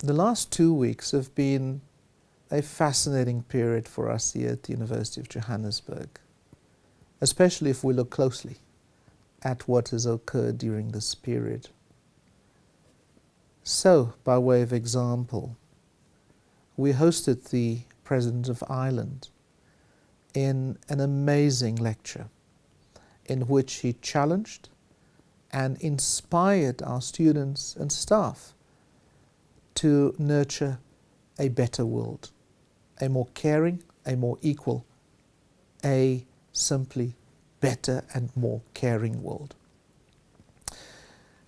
The last 2 weeks have been a fascinating period for us here at the University of Johannesburg, especially if we look closely at what has occurred during this period. So, by way of example, we hosted the President of Ireland in an amazing lecture in which he challenged and inspired our students and staff to nurture a better world, a more caring, a more equal, a simply better and more caring world.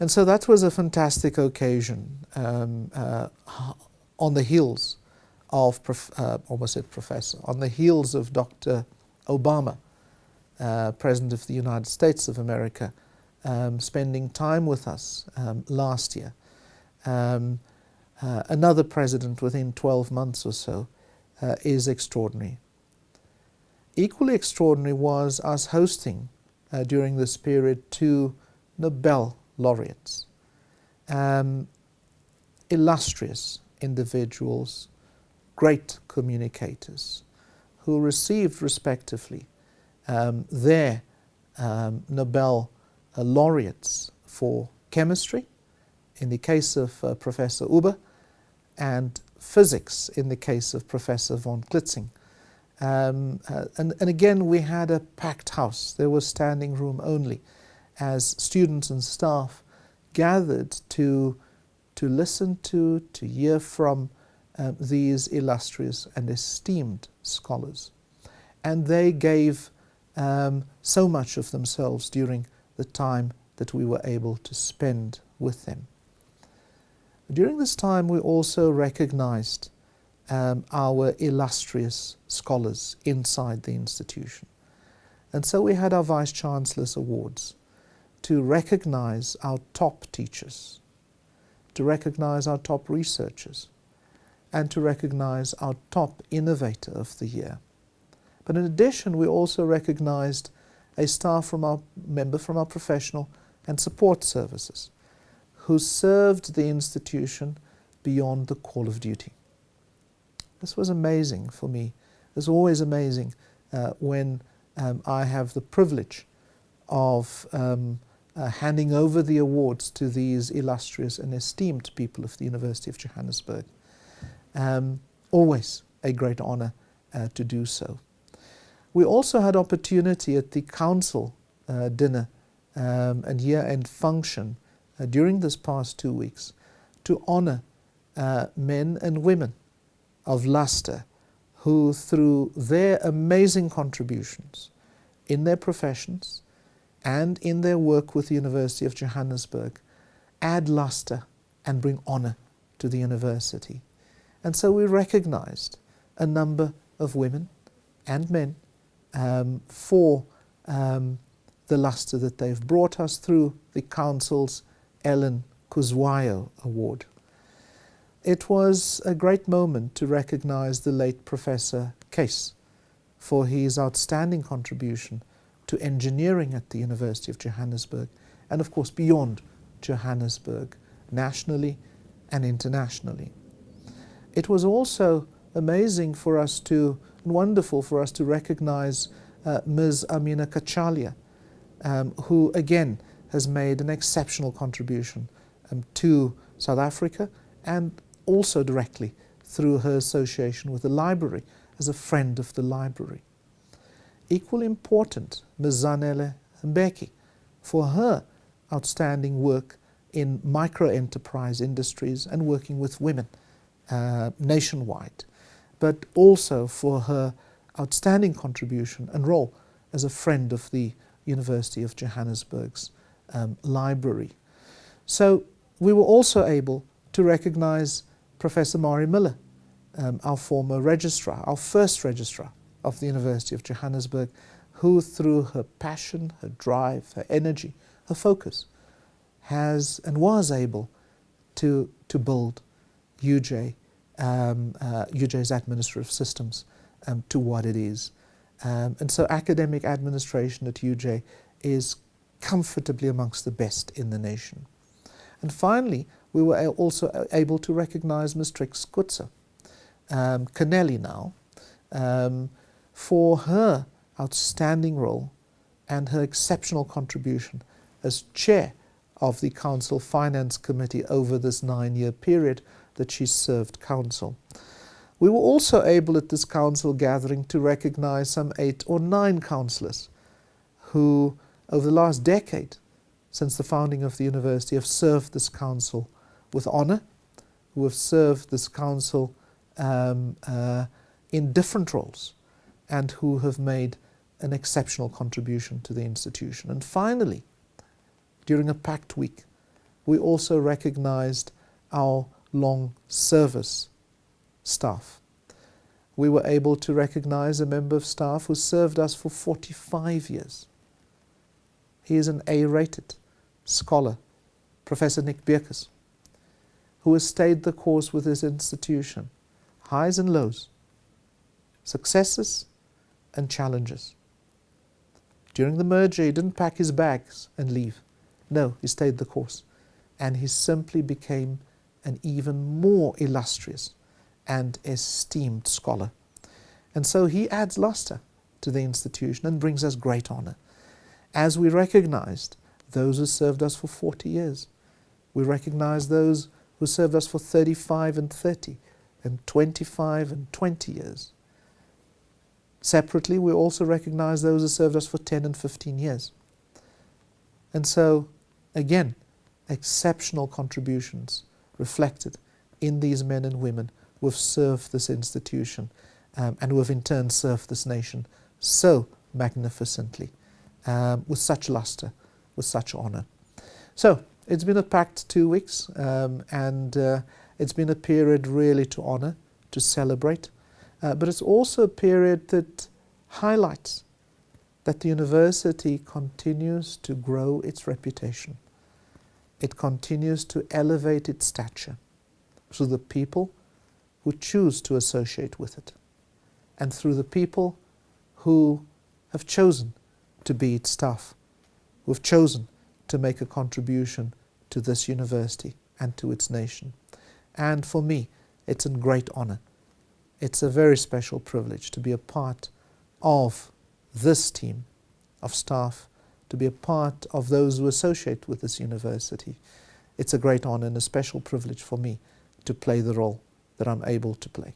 And so that was a fantastic occasion on the heels of, almost said professor, on the heels of Dr. Obama, President of the United States of America, spending time with us last year. Another president within 12 months or so is extraordinary. Equally extraordinary was us hosting during this period 2 Nobel laureates, illustrious individuals, great communicators, who received respectively their Nobel laureates for chemistry, in the case of Professor Uber, and physics in the case of Professor von Klitzing. And again, we had a packed house. There was standing room only, as students and staff gathered to listen to hear from these illustrious and esteemed scholars. And they gave so much of themselves during the time that we were able to spend with them. During this time, we also recognized our illustrious scholars inside the institution. And so we had our Vice-Chancellor's Awards to recognize our top teachers, to recognize our top researchers, and to recognize our top innovator of the year. But in addition, we also recognized a member from our professional and support services who served the institution beyond the call of duty. This was amazing for me. It's always amazing when I have the privilege of handing over the awards to these illustrious and esteemed people of the University of Johannesburg. Always a great honor to do so. We also had opportunity at the council dinner and year-end function during this past 2 weeks to honor men and women of luster who, through their amazing contributions in their professions and in their work with the University of Johannesburg, add luster and bring honor to the university. And so we recognized a number of women and men for the luster that they've brought us through the Council's Ellen Kuzwayo Award. It was a great moment to recognize the late Professor Case for his outstanding contribution to engineering at the University of Johannesburg, and of course beyond Johannesburg, nationally and internationally. It was also amazing for us to, and wonderful for us to recognize Ms. Amina Kachalia, who again has made an exceptional contribution to South Africa, and also directly through her association with the library as a friend of the library. Equally important, Ms. Zanele Mbeki, for her outstanding work in micro-enterprise industries and working with women nationwide, but also for her outstanding contribution and role as a friend of the University of Johannesburg's library. So we were also able to recognize Professor Mari Miller, our former registrar, our first registrar of the University of Johannesburg, who through her passion, her drive, her energy, her focus, has and was able to build UJ's administrative systems to what it is. And so academic administration at UJ is comfortably amongst the best in the nation. And finally, we were also able to recognize Ms. Trix Kutzer, Canelli now, for her outstanding role and her exceptional contribution as chair of the Council Finance Committee over this 9-year period that she served Council. We were also able at this Council gathering to recognize some 8 or 9 councillors who, over the last decade, since the founding of the university, have served this Council with honour, who have served this Council in different roles, and who have made an exceptional contribution to the institution. And finally, during a packed week, we also recognized our long service staff. We were able to recognize a member of staff who served us for 45 years. He is an A-rated scholar, Professor Nick Beekes, who has stayed the course with his institution, highs and lows, successes and challenges. During the merger, he didn't pack his bags and leave. No, he stayed the course. And he simply became an even more illustrious and esteemed scholar. And so he adds luster to the institution and brings us great honor. As we recognized those who served us for 40 years, we recognize those who served us for 35 and 30 and 25 and 20 years. Separately, we also recognize those who served us for 10 and 15 years. And so, again, exceptional contributions reflected in these men and women who have served this institution and who have in turn served this nation so magnificently, with such luster, with such honor. So, it's been a packed 2 weeks, and it's been a period really to honor, to celebrate, but it's also a period that highlights that the university continues to grow its reputation. It continues to elevate its stature through the people who choose to associate with it, and through the people who have chosen to be its staff, who have chosen to make a contribution to this university and to its nation. And for me, it's a great honor. It's a very special privilege to be a part of this team of staff, to be a part of those who associate with this university. It's a great honor and a special privilege for me to play the role that I'm able to play.